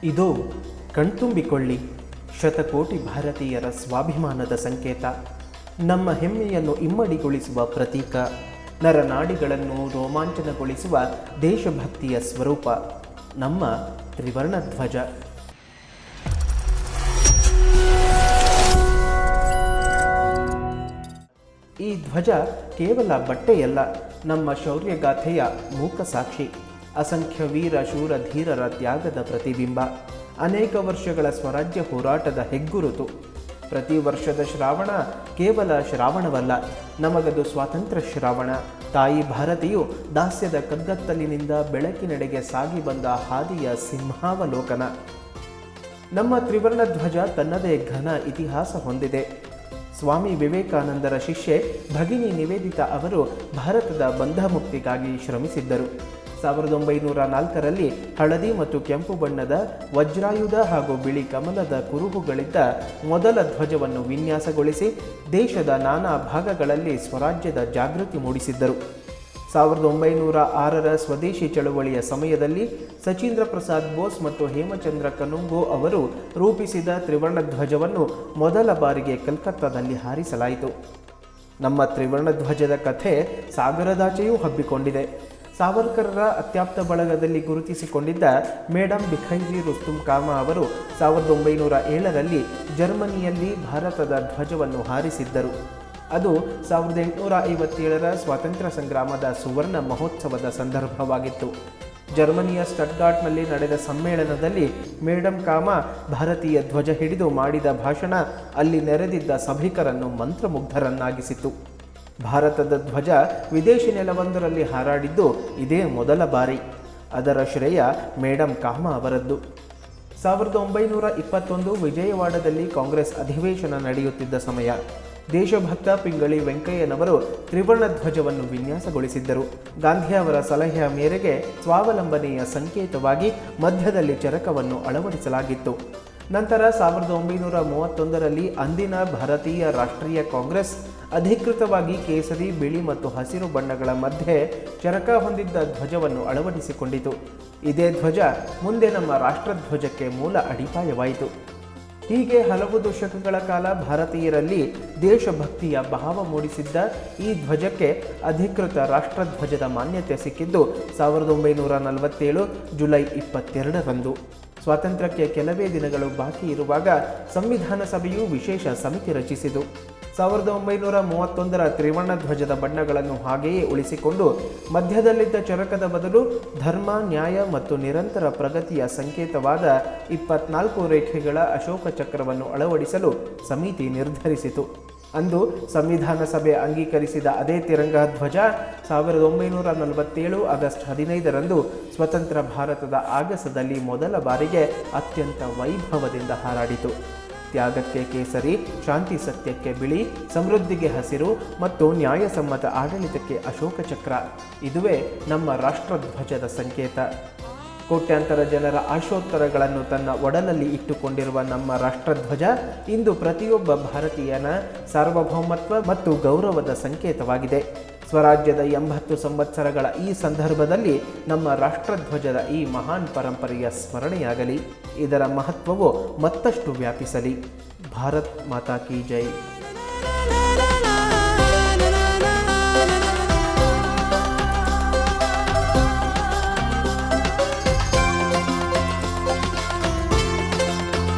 ಇದು ಕಣ್ತುಂಬಿಕೊಳ್ಳಿ, ಶತಕೋಟಿ ಭಾರತೀಯರ ಸ್ವಾಭಿಮಾನದ ಸಂಕೇತ, ನಮ್ಮ ಹೆಮ್ಮೆಯನ್ನು ಇಮ್ಮಡಿಗೊಳಿಸುವ ಪ್ರತೀಕ, ನರನಾಡಿಗಳನ್ನು ರೋಮಾಂಚನಗೊಳಿಸುವ ದೇಶಭಕ್ತಿಯ ಸ್ವರೂಪ ನಮ್ಮ ತ್ರಿವರ್ಣ ಧ್ವಜ. ಈ ಧ್ವಜ ಕೇವಲ ಬಟ್ಟೆಯಲ್ಲ, ನಮ್ಮ ಶೌರ್ಯಗಾಥೆಯ ಮೂಕ ಸಾಕ್ಷಿ, ಅಸಂಖ್ಯ ವೀರ ಶೂರ ಧೀರರ ತ್ಯಾಗದ ಪ್ರತಿಬಿಂಬ, ಅನೇಕ ವರ್ಷಗಳ ಸ್ವರಾಜ್ಯ ಹೋರಾಟದ ಹೆಗ್ಗುರುತು. ಪ್ರತಿ ವರ್ಷದ ಶ್ರಾವಣ ಕೇವಲ ಶ್ರಾವಣವಲ್ಲ, ನಮಗದು ಸ್ವಾತಂತ್ರ್ಯ ಶ್ರಾವಣ. ತಾಯಿ ಭಾರತಿಯು ದಾಸ್ಯದ ಕಗ್ಗತ್ತಲಿನಿಂದ ಬೆಳಕಿನೆಡೆಗೆ ಸಾಗಿ ಬಂದ ಹಾದಿಯ ಸಿಂಹಾವಲೋಕನ. ನಮ್ಮ ತ್ರಿವರ್ಣ ಧ್ವಜ ತನ್ನದೇ ಘನ ಇತಿಹಾಸ ಹೊಂದಿದೆ. ಸ್ವಾಮಿ ವಿವೇಕಾನಂದರ ಶಿಷ್ಯೆ ಭಗಿನಿ ನಿವೇದಿತಾ ಅವರು ಭಾರತದ ಬಂಧಮುಕ್ತಿಗಾಗಿ ಶ್ರಮಿಸಿದ್ದರು. 1904ರಲ್ಲಿ ಹಳದಿ ಮತ್ತು ಕೆಂಪು ಬಣ್ಣದ ವಜ್ರಾಯುಧ ಹಾಗೂ ಬಿಳಿ ಕಮಲದ ಕುರುಹುಗಳಿದ್ದ ಮೊದಲ ಧ್ವಜವನ್ನು ವಿನ್ಯಾಸಗೊಳಿಸಿ ದೇಶದ ನಾನಾ ಭಾಗಗಳಲ್ಲಿ ಸ್ವರಾಜ್ಯದ ಜಾಗೃತಿ ಮೂಡಿಸಿದ್ದರು. 1906ರ ಸ್ವದೇಶಿ ಚಳವಳಿಯ ಸಮಯದಲ್ಲಿ ಸಚೀಂದ್ರ ಪ್ರಸಾದ್ ಬೋಸ್ ಮತ್ತು ಹೇಮಚಂದ್ರ ಕನುಂಗೋ ಅವರು ರೂಪಿಸಿದ ತ್ರಿವರ್ಣ ಧ್ವಜವನ್ನು ಮೊದಲ ಬಾರಿಗೆ ಕಲ್ಕತ್ತಾದಲ್ಲಿ ಹಾರಿಸಲಾಯಿತು. ನಮ್ಮ ತ್ರಿವರ್ಣ ಧ್ವಜದ ಕಥೆ ಸಾಗರದಾಚೆಯೂ ಹಬ್ಬಿಕೊಂಡಿದೆ. ಸಾವರ್ಕರರ ಅತ್ಯಾಪ್ತ ಬಳಗದಲ್ಲಿ ಗುರುತಿಸಿಕೊಂಡಿದ್ದ ಮೇಡಮ್ ಬಿಖೈಜಿ ರುಸ್ತುಂ ಕಾಮಾ ಅವರು 1907ರಲ್ಲಿ ಜರ್ಮನಿಯಲ್ಲಿ ಭಾರತದ ಧ್ವಜವನ್ನು ಹಾರಿಸಿದ್ದರು. ಅದು 1857ರ ಸ್ವಾತಂತ್ರ್ಯ ಸಂಗ್ರಾಮದ ಸುವರ್ಣ ಮಹೋತ್ಸವದ ಸಂದರ್ಭವಾಗಿತ್ತು. ಜರ್ಮನಿಯ ಸ್ಟಟ್ಗಾರ್ಟ್ನಲ್ಲಿ ನಡೆದ ಸಮ್ಮೇಳನದಲ್ಲಿ ಮೇಡಮ್ ಕಾಮಾ ಭಾರತೀಯ ಧ್ವಜ ಹಿಡಿದು ಮಾಡಿದ ಭಾಷಣ ಅಲ್ಲಿ ನೆರೆದಿದ್ದ ಸಭಿಕರನ್ನು ಮಂತ್ರಮುಗ್ಧರನ್ನಾಗಿಸಿತು. ಭಾರತದ ಧ್ವಜ ವಿದೇಶಿ ನೆಲವೊಂದರಲ್ಲಿ ಹಾರಾಡಿದ್ದು ಇದೇ ಮೊದಲ ಬಾರಿ. ಅದರ ಶ್ರೇಯ ಮೇಡಮ್ ಕಾಮಾ ಅವರದ್ದು. 1921 ವಿಜಯವಾಡದಲ್ಲಿ ಕಾಂಗ್ರೆಸ್ ಅಧಿವೇಶನ ನಡೆಯುತ್ತಿದ್ದ ಸಮಯ. ದೇಶಭಕ್ತ ಪಿಂಗಳಿ ವೆಂಕಯ್ಯನವರು ತ್ರಿವರ್ಣ ಧ್ವಜವನ್ನು ವಿನ್ಯಾಸಗೊಳಿಸಿದ್ದರು. ಗಾಂಧಿ ಅವರ ಸಲಹೆಯ ಮೇರೆಗೆ ಸ್ವಾವಲಂಬನೆಯ ಸಂಕೇತವಾಗಿ ಮಧ್ಯದಲ್ಲಿ ಚರಕವನ್ನು ಅಳವಡಿಸಲಾಗಿತ್ತು. ನಂತರ 1931ರಲ್ಲಿ ಅಂದಿನ ಭಾರತೀಯ ರಾಷ್ಟ್ರೀಯ ಕಾಂಗ್ರೆಸ್ ಅಧಿಕೃತವಾಗಿ ಕೇಸರಿ, ಬಿಳಿ ಮತ್ತು ಹಸಿರು ಬಣ್ಣಗಳ ಮಧ್ಯೆ ಚರಕ ಹೊಂದಿದ್ದ ಧ್ವಜವನ್ನು ಅಳವಡಿಸಿಕೊಂಡಿತು. ಇದೇ ಧ್ವಜ ಮುಂದೆ ನಮ್ಮ ರಾಷ್ಟ್ರಧ್ವಜಕ್ಕೆ ಮೂಲ ಅಡಿಪಾಯವಾಯಿತು. ಹೀಗೆ ಹಲವು ದಶಕಗಳ ಕಾಲ ಭಾರತೀಯರಲ್ಲಿ ದೇಶಭಕ್ತಿಯ ಭಾವ ಮೂಡಿಸಿದ್ದ ಈ ಧ್ವಜಕ್ಕೆ ಅಧಿಕೃತ ರಾಷ್ಟ್ರಧ್ವಜದ ಮಾನ್ಯತೆ ಸಿಕ್ಕಿದ್ದು 1947 ಜುಲೈ 22ರಂದು. ಸ್ವಾತಂತ್ರ್ಯಕ್ಕೆ ಕೆಲವೇ ದಿನಗಳು ಬಾಕಿ ಇರುವಾಗ ಸಂವಿಧಾನ ಸಭೆಯು ವಿಶೇಷ ಸಮಿತಿ ರಚಿಸಿತು. 1931ರ ತ್ರಿವರ್ಣ ಧ್ವಜದ ಬಣ್ಣಗಳನ್ನು ಹಾಗೆಯೇ ಉಳಿಸಿಕೊಂಡು ಮಧ್ಯದಲ್ಲಿದ್ದ ಚರಕದ ಬದಲು ಧರ್ಮ, ನ್ಯಾಯ ಮತ್ತು ನಿರಂತರ ಪ್ರಗತಿಯ ಸಂಕೇತವಾದ 24 ರೇಖೆಗಳ ಅಶೋಕ ಚಕ್ರವನ್ನು ಅಳವಡಿಸಲು ಸಮಿತಿ ನಿರ್ಧರಿಸಿತು. ಅಂದು ಸಂವಿಧಾನ ಸಭೆ ಅಂಗೀಕರಿಸಿದ ಅದೇ ತಿರಂಗ ಧ್ವಜ 1947 ಆಗಸ್ಟ್ 15ರಂದು ಸ್ವತಂತ್ರ ಭಾರತದ ಆಗಸದಲ್ಲಿ ಮೊದಲ ಬಾರಿಗೆ ಅತ್ಯಂತ ವೈಭವದಿಂದ ಹಾರಾಡಿತು. ತ್ಯಾಗಕ್ಕೆ ಕೇಸರಿ, ಶಾಂತಿ ಸತ್ಯಕ್ಕೆ ಬಿಳಿ, ಸಮೃದ್ಧಿಗೆ ಹಸಿರು ಮತ್ತು ನ್ಯಾಯಸಮ್ಮತ ಆಡಳಿತಕ್ಕೆ ಅಶೋಕ ಚಕ್ರ, ಇದುವೇ ನಮ್ಮ ರಾಷ್ಟ್ರಧ್ವಜದ ಸಂಕೇತ. ಕೋಟ್ಯಾಂತರ ಜನರ ಆಶೋತ್ತರಗಳನ್ನು ತನ್ನ ಒಡಲಲ್ಲಿ ಇಟ್ಟುಕೊಂಡಿರುವ ನಮ್ಮ ರಾಷ್ಟ್ರಧ್ವಜ ಇಂದು ಪ್ರತಿಯೊಬ್ಬ ಭಾರತೀಯನ ಸಾರ್ವಭೌಮತ್ವ ಮತ್ತು ಗೌರವದ ಸಂಕೇತವಾಗಿದೆ. ಸ್ವರಾಜ್ಯದ 80 ಸಂವತ್ಸರಗಳ ಈ ಸಂದರ್ಭದಲ್ಲಿ ನಮ್ಮ ರಾಷ್ಟ್ರಧ್ವಜದ ಈ ಮಹಾನ್ ಪರಂಪರೆಯ ಸ್ಮರಣೆಯಾಗಲಿ, ಇದರ ಮಹತ್ವವು ಮತ್ತಷ್ಟು ವ್ಯಾಪಿಸಲಿ. ಭಾರತ್ ಮಾತಾ ಕಿ ಜೈ.